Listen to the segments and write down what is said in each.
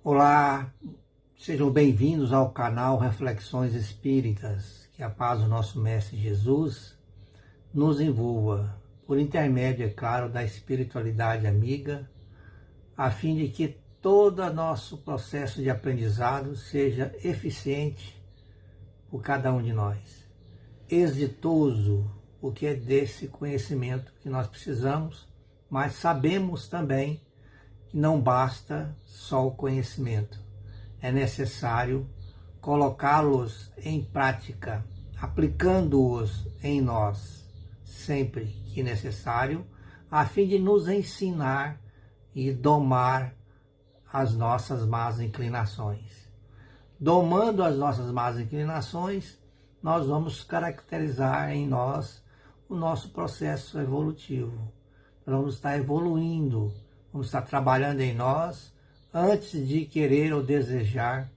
Olá, sejam bem-vindos ao canal Reflexões Espíritas. Que a paz do nosso Mestre Jesus nos envolva, por intermédio, é claro, da espiritualidade amiga, a fim de que todo nosso processo de aprendizado seja eficiente por cada um de nós, exitoso, porque é desse conhecimento que nós precisamos, mas sabemos também que não basta só o conhecimento, é necessário colocá-los em prática, aplicando-os em nós, sempre que necessário, a fim de nos ensinar e domar as nossas más inclinações. Domando as nossas más inclinações, nós vamos caracterizar em nós o nosso processo evolutivo. Nós vamos estar evoluindo, vamos estar trabalhando em nós antes de querer ou desejar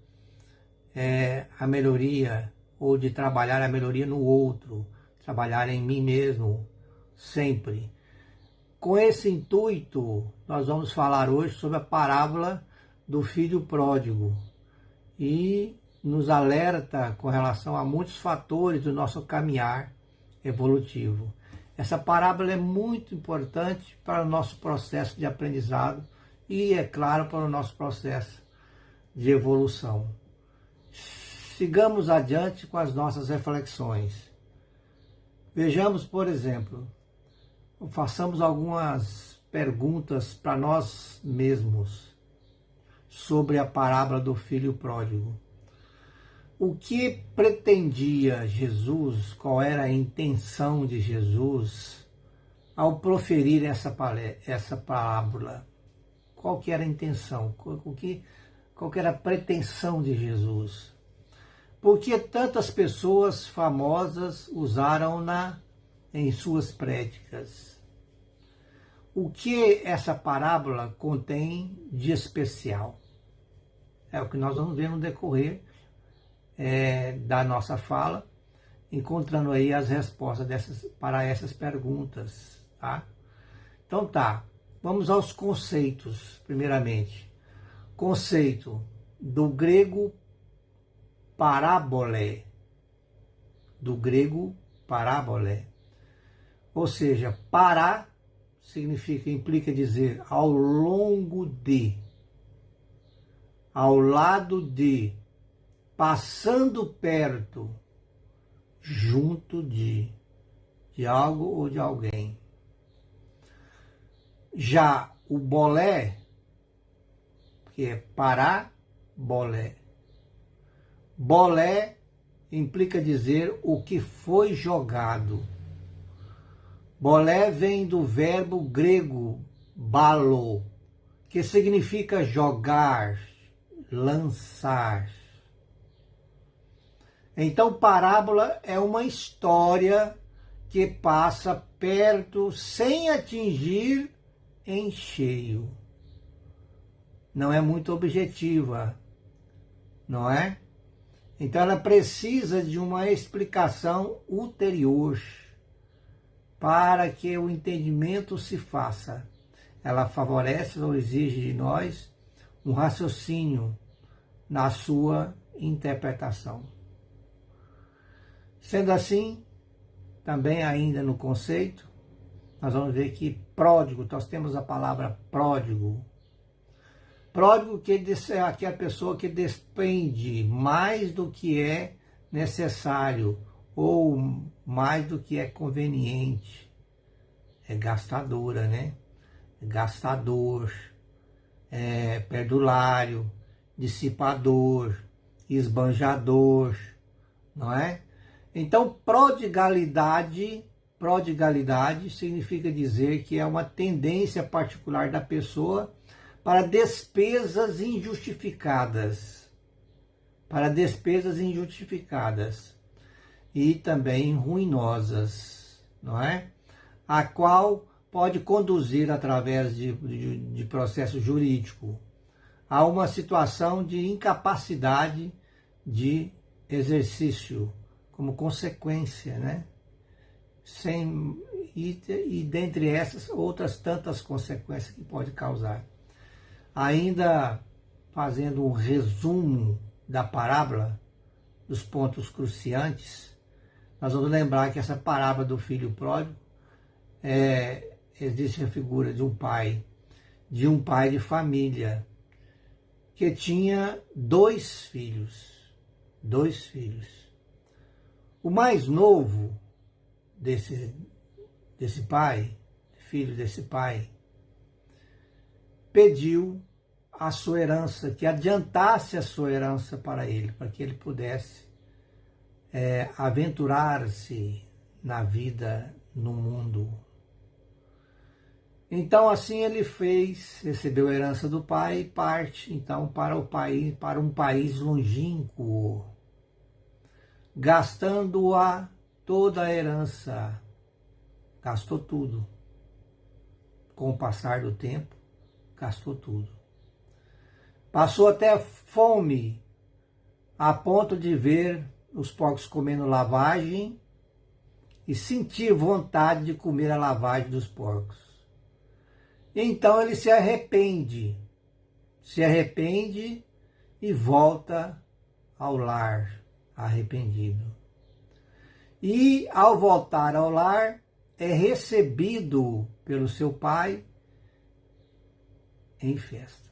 a melhoria, ou de trabalhar a melhoria no outro, trabalhar em mim mesmo, sempre. Com esse intuito, nós vamos falar hoje sobre a parábola do filho pródigo e nos alerta com relação a muitos fatores do nosso caminhar evolutivo. Essa parábola é muito importante para o nosso processo de aprendizado e, é claro, para o nosso processo de evolução. Sigamos adiante com as nossas reflexões. Vejamos, por exemplo, façamos algumas perguntas para nós mesmos sobre a parábola do filho pródigo. O que pretendia Jesus, qual era a intenção de Jesus ao proferir essa parábola? Qual que era a intenção? Qual que era a pretensão de Jesus? Por que tantas pessoas famosas usaram-na em suas prédicas? O que essa parábola contém de especial? É o que nós vamos ver no decorrer da nossa fala, encontrando aí as respostas para essas perguntas, tá? Então tá, vamos aos conceitos, primeiramente. Conceito do grego parábolé, ou seja, para implica dizer ao longo de, ao lado de, passando perto, junto de algo ou de alguém. Já o bolé, que é parábolé, bolé implica dizer o que foi jogado. Bolé vem do verbo grego balo, que significa jogar, lançar. Então, parábola é uma história que passa perto sem atingir em cheio. Não é muito objetiva, não é? Então, ela precisa de uma explicação ulterior para que o entendimento se faça. Ela favorece ou exige de nós um raciocínio na sua interpretação. Sendo assim, também ainda no conceito, nós vamos ver que pródigo, nós temos a palavra pródigo. Pródigo é aquela pessoa que despende mais do que é necessário ou mais do que é conveniente. É gastadora, né? Gastador, perdulário, dissipador, esbanjador, não é? Então, prodigalidade significa dizer que é uma tendência particular da pessoa para despesas injustificadas. E também ruinosas, não é? A qual pode conduzir, através de processo jurídico, a uma situação de incapacidade de exercício, como consequência, né? E dentre essas, outras tantas consequências que pode causar. Ainda fazendo um resumo da parábola, dos pontos cruciantes, nós vamos lembrar que essa parábola do filho pródigo existe a figura de um pai de família, que tinha dois filhos. O mais novo desse pai, filho desse pai, pediu a sua herança, que adiantasse a sua herança para ele, para que ele pudesse aventurar-se na vida, no mundo. Então assim ele fez, recebeu a herança do pai e parte então para um país longínquo, gastando-a toda a herança, gastou tudo. Com o passar do tempo, gastou tudo. Passou até fome, a ponto de ver os porcos comendo lavagem e sentir vontade de comer a lavagem dos porcos. Então ele se arrepende e volta ao lar, arrependido. E ao voltar ao lar, é recebido pelo seu pai em festa.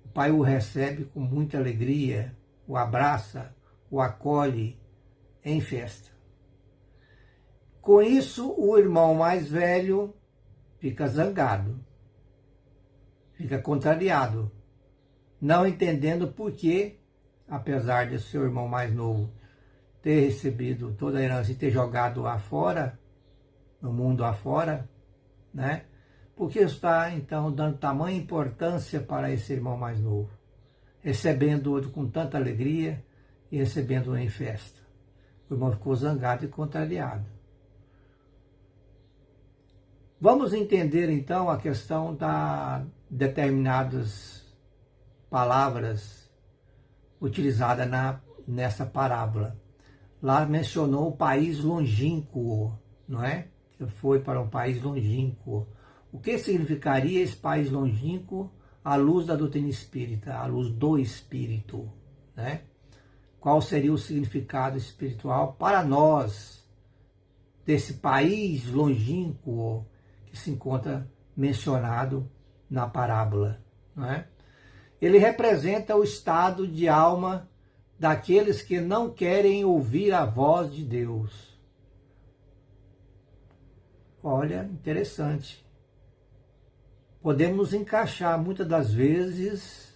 O pai o recebe com muita alegria, o abraça, o acolhe em festa. Com isso, o irmão mais velho fica zangado, fica contrariado, não entendendo por que, apesar de seu irmão mais novo ter recebido toda a herança e ter jogado afora, no mundo afora, né? Porque está, então, dando tamanha importância para esse irmão mais novo, recebendo-o com tanta alegria e recebendo-o em festa. O irmão ficou zangado e contrariado. Vamos entender, então, a questão da determinadas palavras utilizadas nessa parábola. Lá mencionou o país longínquo, não é? Que foi para um país longínquo. O que significaria esse país longínquo à luz da doutrina espírita, à luz do Espírito, né? Qual seria o significado espiritual para nós desse país longínquo que se encontra mencionado na parábola, não é? Ele representa o estado de alma daqueles que não querem ouvir a voz de Deus. Olha, interessante. Podemos encaixar muitas das vezes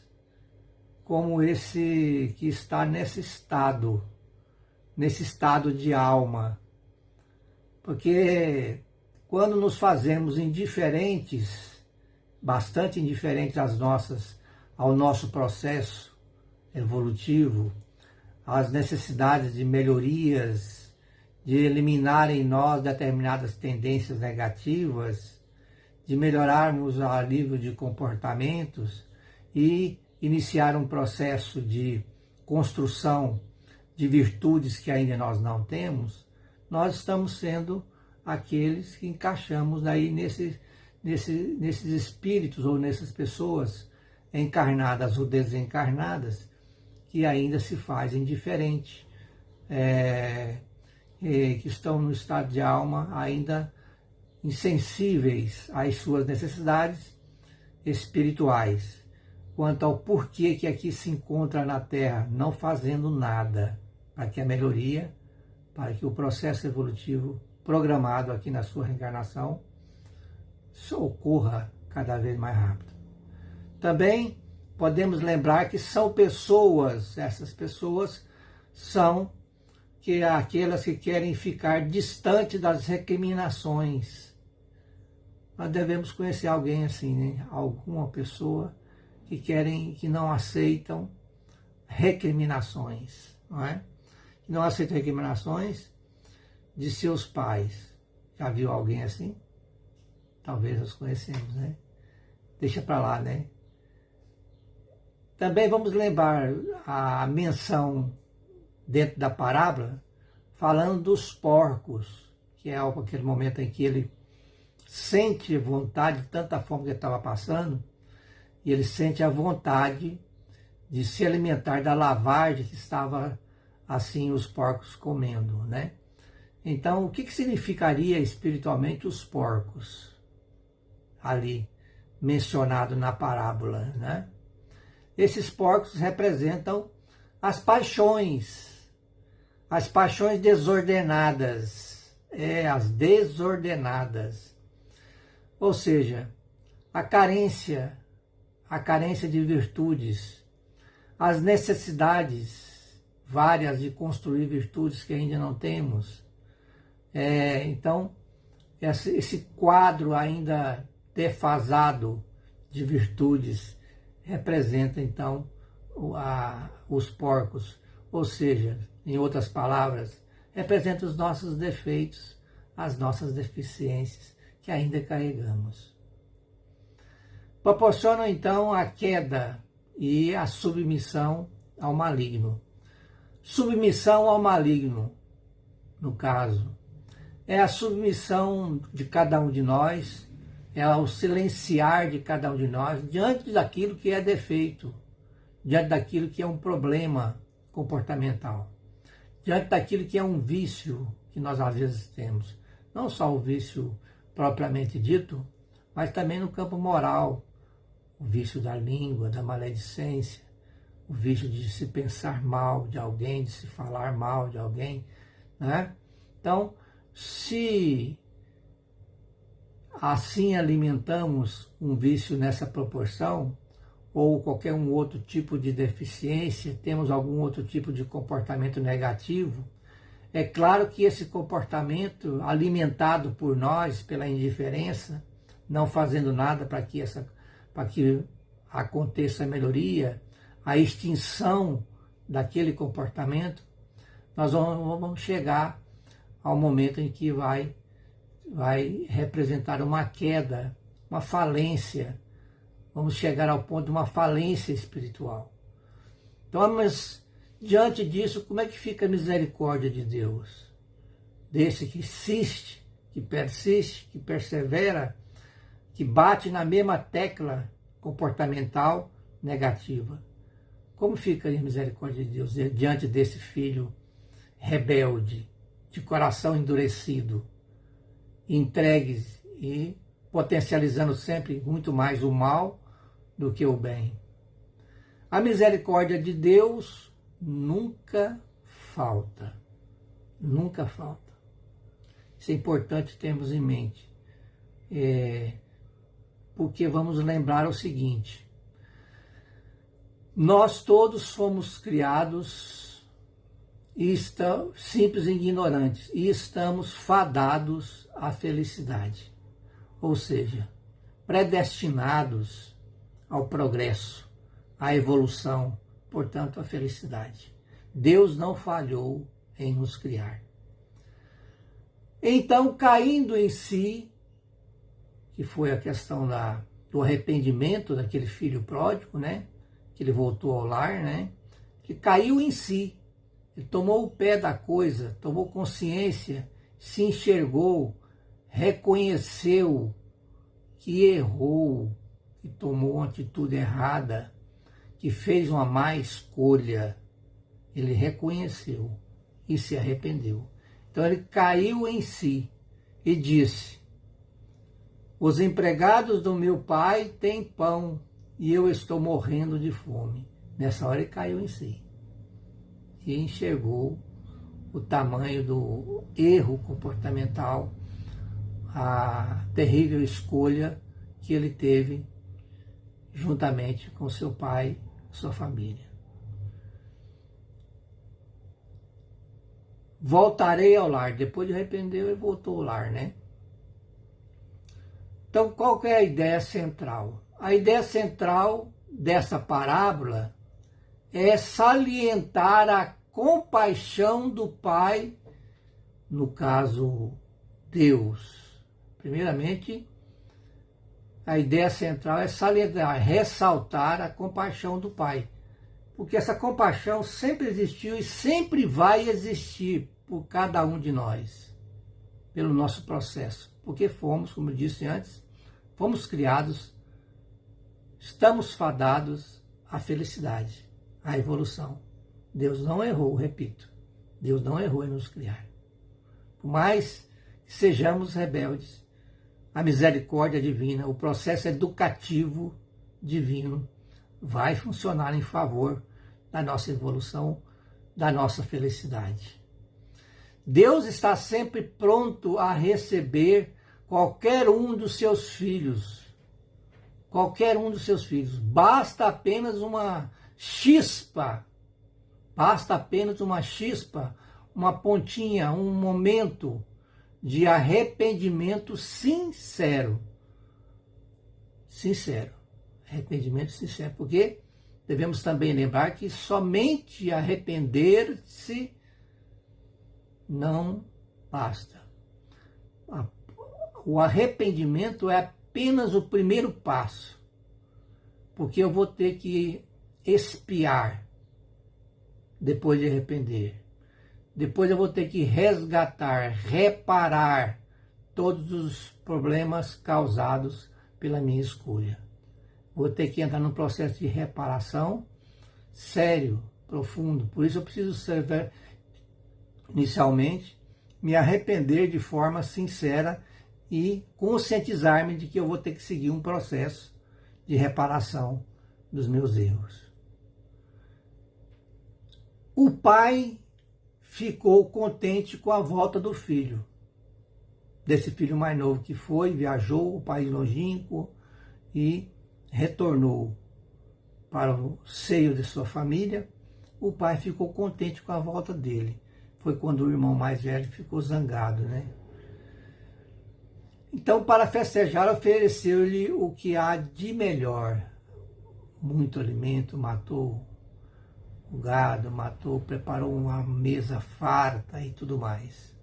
como esse que está nesse estado de alma. Porque quando nos fazemos indiferentes, bastante indiferentes ao nosso processo evolutivo, às necessidades de melhorias, de eliminar em nós determinadas tendências negativas, de melhorarmos a nível de comportamentos e iniciar um processo de construção de virtudes que ainda nós não temos, nós estamos sendo aqueles que encaixamos aí nesses espíritos ou nessas pessoas encarnadas ou desencarnadas que ainda se fazem diferente, que estão no estado de alma ainda insensíveis às suas necessidades espirituais, quanto ao porquê que aqui se encontra na Terra, não fazendo nada para que a melhoria, para que o processo evolutivo programado aqui na sua reencarnação ocorra cada vez mais rápido. Também podemos lembrar que são pessoas, essas pessoas são aquelas que querem ficar distante das recriminações. Nós devemos conhecer alguém assim, né? Alguma pessoa que não aceitam recriminações, não é? Que não aceitam recriminações de seus pais. Já viu alguém assim? Talvez nós conhecemos, né? Deixa para lá, né? Também vamos lembrar a menção dentro da parábola, falando dos porcos, que é aquele momento em que ele sente vontade, de tanta fome que ele estava passando, e ele sente a vontade de se alimentar da lavagem que estava assim os porcos comendo, né? Então, o que significaria espiritualmente os porcos ali mencionado na parábola, né? Esses porcos representam as paixões desordenadas, as desordenadas, ou seja, a carência de virtudes, as necessidades várias de construir virtudes que ainda não temos. Então, esse quadro ainda defasado de virtudes representa, então, os porcos, ou seja, em outras palavras, representa os nossos defeitos, as nossas deficiências que ainda carregamos. Proporcionam, então, a queda e a submissão ao maligno. Submissão ao maligno, no caso, é a submissão de cada um de nós, é o silenciar de cada um de nós diante daquilo que é defeito, diante daquilo que é um problema comportamental, diante daquilo que é um vício que nós às vezes temos. Não só o vício propriamente dito, mas também no campo moral, o vício da língua, da maledicência, o vício de se pensar mal de alguém, de se falar mal de alguém, né? Então, se assim alimentamos um vício nessa proporção, ou qualquer um outro tipo de deficiência, temos algum outro tipo de comportamento negativo, é claro que esse comportamento alimentado por nós, pela indiferença, não fazendo nada para que aconteça a melhoria, a extinção daquele comportamento, nós vamos chegar ao momento em que vai representar uma queda, uma falência. Vamos chegar ao ponto de uma falência espiritual. Então, mas diante disso, como é que fica a misericórdia de Deus? Desse que insiste, que persiste, que persevera, que bate na mesma tecla comportamental negativa. Como fica a misericórdia de Deus diante desse filho rebelde, de coração endurecido, entregue e potencializando sempre muito mais o mal do que o bem? A misericórdia de Deus nunca falta. Nunca falta. Isso é importante termos em mente. Porque vamos lembrar o seguinte: nós todos fomos criados simples e ignorantes, e estamos fadados à felicidade. Ou seja, predestinados ao progresso, à evolução, portanto, à felicidade. Deus não falhou em nos criar. Então, caindo em si, que foi a questão do arrependimento daquele filho pródigo, né? Que ele voltou ao lar, né? Que caiu em si, ele tomou o pé da coisa, tomou consciência, se enxergou, reconheceu que errou, que tomou uma atitude errada, que fez uma má escolha. Ele reconheceu e se arrependeu. Então ele caiu em si e disse: os empregados do meu pai têm pão e eu estou morrendo de fome. Nessa hora ele caiu em si e enxergou o tamanho do erro comportamental, a terrível escolha que ele teve juntamente com seu pai, sua família. Voltarei ao lar. Depois de arrepender, ele voltou ao lar, né? Então, qual que é a ideia central? A ideia central dessa parábola é salientar a compaixão do Pai, no caso, Deus. Primeiramente, a ideia central é salientar, ressaltar a compaixão do Pai. Porque essa compaixão sempre existiu e sempre vai existir por cada um de nós, pelo nosso processo. Porque fomos, como eu disse antes, fomos criados estamos fadados à felicidade, à evolução. Deus não errou, repito, Deus não errou em nos criar. Por mais que sejamos rebeldes, a misericórdia divina, o processo educativo divino vai funcionar em favor da nossa evolução, da nossa felicidade. Deus está sempre pronto a receber qualquer um dos seus filhos. Qualquer um dos seus filhos. Basta apenas uma chispa, uma pontinha, um momento de arrependimento sincero. Arrependimento sincero, porque devemos também lembrar que somente arrepender-se não basta. O arrependimento é apenas o primeiro passo, porque eu vou ter que expiar depois de arrepender. Depois eu vou ter que resgatar, reparar todos os problemas causados pela minha escolha. Vou ter que entrar num processo de reparação sério, profundo. Por isso eu preciso saber, inicialmente, me arrepender de forma sincera e conscientizar-me de que eu vou ter que seguir um processo de reparação dos meus erros. O pai ficou contente com a volta do filho, desse filho mais novo que foi, viajou o país longínquo e retornou para o seio de sua família. O pai ficou contente com a volta dele. Foi quando o irmão mais velho ficou zangado, né? Então, para festejar, ofereceu-lhe o que há de melhor. Muito alimento, matou o gado, preparou uma mesa farta e tudo mais.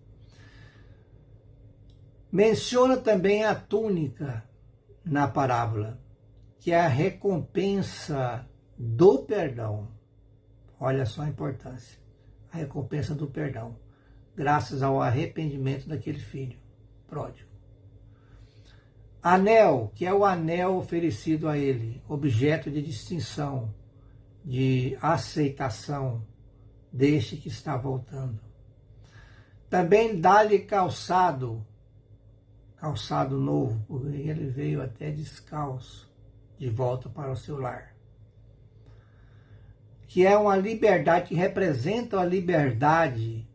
Menciona também a túnica na parábola, que é a recompensa do perdão. Olha só a importância. A recompensa do perdão, graças ao arrependimento daquele filho pródigo. Anel, que é o anel oferecido a ele, objeto de distinção, de aceitação deste que está voltando. Também dá-lhe calçado novo, porque ele veio até descalço, de volta para o seu lar. Que é uma liberdade, que representa a liberdade,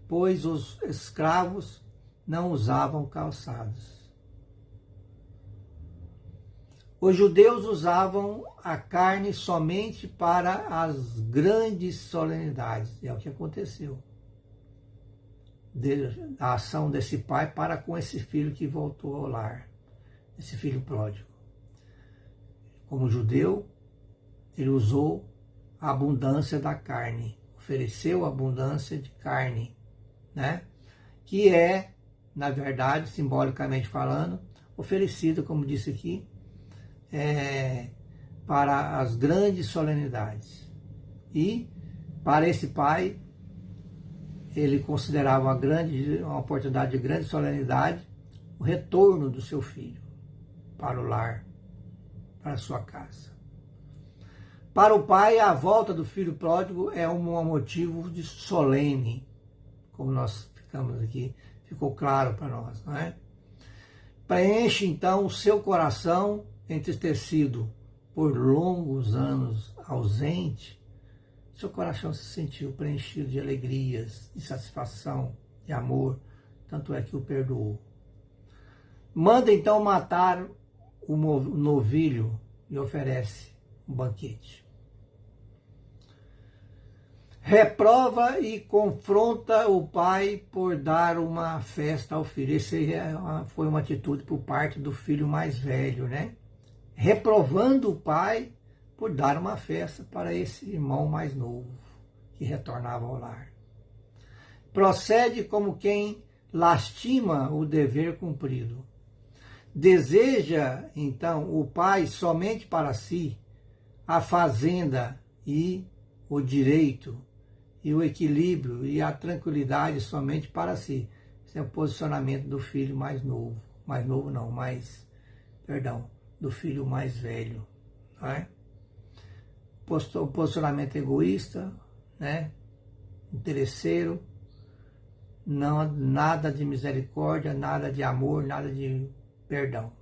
pois os escravos não usavam calçados. Os judeus usavam a carne somente para as grandes solenidades, é o que aconteceu. A ação desse pai para com esse filho que voltou ao lar, esse filho pródigo. Como judeu, ele usou a abundância da carne, ofereceu a abundância de carne, né? Que é, na verdade, simbolicamente falando, oferecida, como disse aqui, para as grandes solenidades. E, para esse pai, ele considerava uma oportunidade de grande solenidade o retorno do seu filho para o lar, para a sua casa. Para o pai, a volta do filho pródigo é um motivo de solene, como nós ficamos aqui, ficou claro para nós, não é? Preenche então o seu coração entristecido por longos anos ausente, seu coração se sentiu preenchido de alegrias, de satisfação, de amor, tanto é que o perdoou. Manda então matar o novilho e oferece um banquete. Reprova e confronta o pai por dar uma festa ao filho. Essa foi uma atitude por parte do filho mais velho, né? Reprovando o pai por dar uma festa para esse irmão mais novo que retornava ao lar. Procede como quem lastima o dever cumprido. Deseja, então, o pai somente para si a fazenda e o direito e o equilíbrio e a tranquilidade somente para si. Esse é o posicionamento do filho mais novo. Mais novo não, do filho mais velho, não é? Posicionamento egoísta, né? Interesseiro, não, nada de misericórdia, nada de amor, nada de perdão.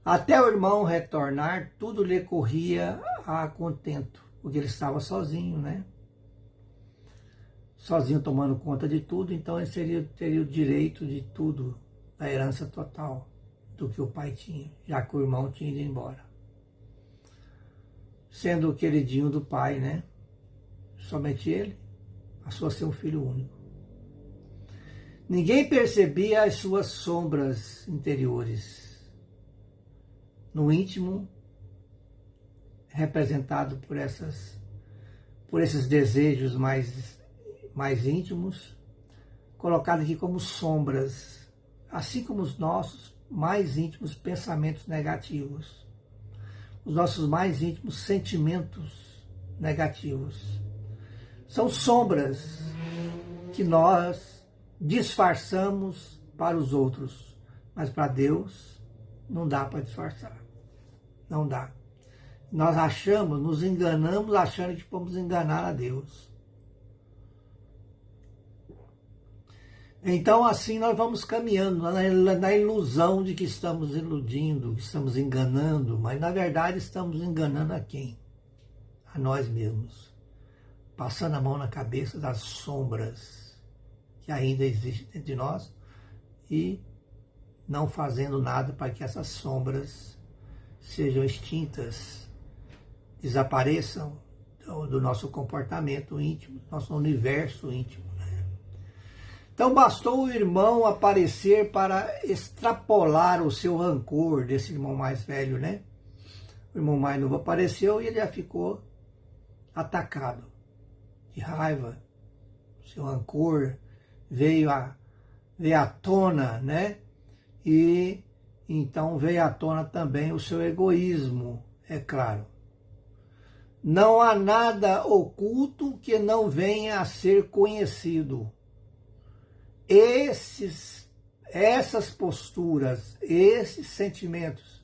Até o irmão retornar, tudo lhe corria a contento, porque ele estava sozinho, né? Sozinho tomando conta de tudo, então ele teria o direito de tudo, da herança total do que o pai tinha, já que o irmão tinha ido embora. Sendo o queridinho do pai, né? Somente ele passou a ser um filho único. Ninguém percebia as suas sombras interiores. No íntimo, representado por esses desejos mais íntimos, colocado aqui como sombras, assim como os nossos mais íntimos pensamentos negativos, os nossos mais íntimos sentimentos negativos. São sombras que nós disfarçamos para os outros, mas para Deus não dá para disfarçar. Não dá. Nós nos enganamos achando que vamos enganar a Deus. Então assim nós vamos caminhando na ilusão de que estamos iludindo, que estamos enganando, mas na verdade estamos enganando a quem? A nós mesmos. Passando a mão na cabeça das sombras que ainda existem dentro de nós e não fazendo nada para que essas sombras sejam extintas, desapareçam do nosso comportamento íntimo, do nosso universo íntimo. Né? Então bastou o irmão aparecer para extrapolar o seu rancor desse irmão mais velho, né? O irmão mais novo apareceu e ele já ficou atacado de raiva. Seu rancor veio à tona, né? E então veio à tona também o seu egoísmo, é claro. Não há nada oculto que não venha a ser conhecido. Essas posturas, esses sentimentos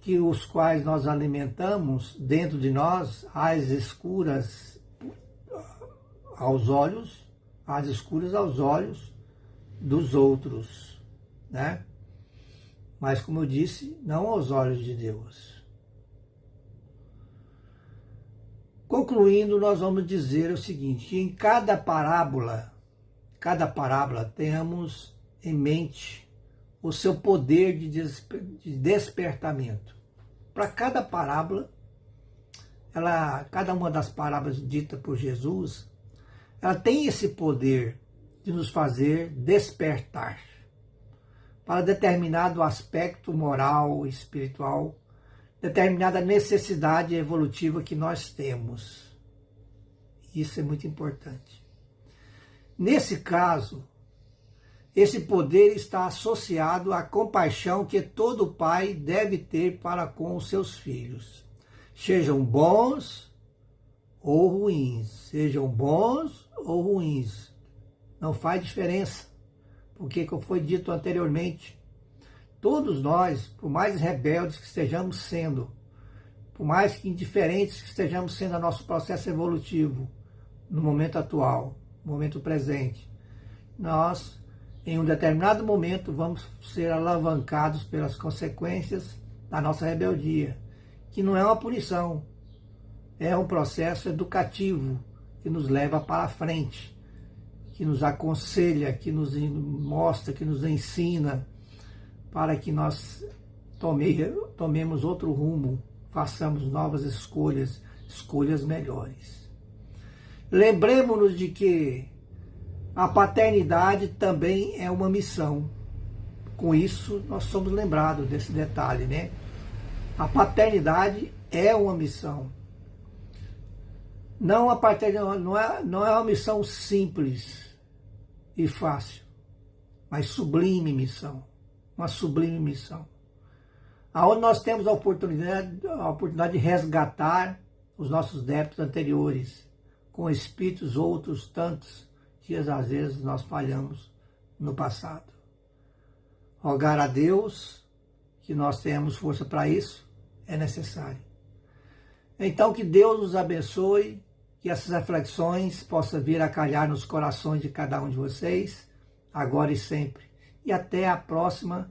que os quais nós alimentamos dentro de nós, às escuras aos olhos, às escuras aos olhos dos outros, né? Mas como eu disse, não aos olhos de Deus. Concluindo, nós vamos dizer o seguinte, que em cada parábola tenhamos em mente o seu poder de despertamento. Para cada parábola, cada uma das parábolas ditas por Jesus, ela tem esse poder de nos fazer despertar para determinado aspecto moral, espiritual, determinada necessidade evolutiva que nós temos. Isso é muito importante. Nesse caso, esse poder está associado à compaixão que todo pai deve ter para com os seus filhos. Sejam bons ou ruins. Sejam bons ou ruins. Não faz diferença. Porque, como foi dito anteriormente, todos nós, por mais rebeldes que estejamos sendo, por mais que indiferentes que estejamos sendo ao nosso processo evolutivo, no momento atual, no momento presente, nós, em um determinado momento, vamos ser alavancados pelas consequências da nossa rebeldia, que não é uma punição, é um processo educativo que nos leva para frente, que nos aconselha, que nos mostra, que nos ensina, para que nós tomemos outro rumo, façamos novas escolhas, escolhas melhores. Lembremos-nos de que a paternidade também é uma missão. Com isso, nós somos lembrados desse detalhe, né? A paternidade é uma missão. Não é uma missão simples e fácil, mas sublime missão. Uma sublime missão. Aonde nós temos a oportunidade de resgatar os nossos débitos anteriores, com espíritos outros tantos que às vezes nós falhamos no passado. Rogar a Deus que nós tenhamos força para isso, é necessário. Então, que Deus nos abençoe, que essas reflexões possam vir a calhar nos corações de cada um de vocês, agora e sempre. E até a próxima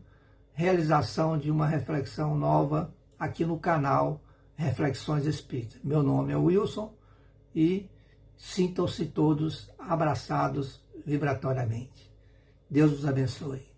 realização de uma reflexão nova aqui no canal Reflexões Espíritas. Meu nome é Wilson e sintam-se todos abraçados vibratoriamente. Deus os abençoe.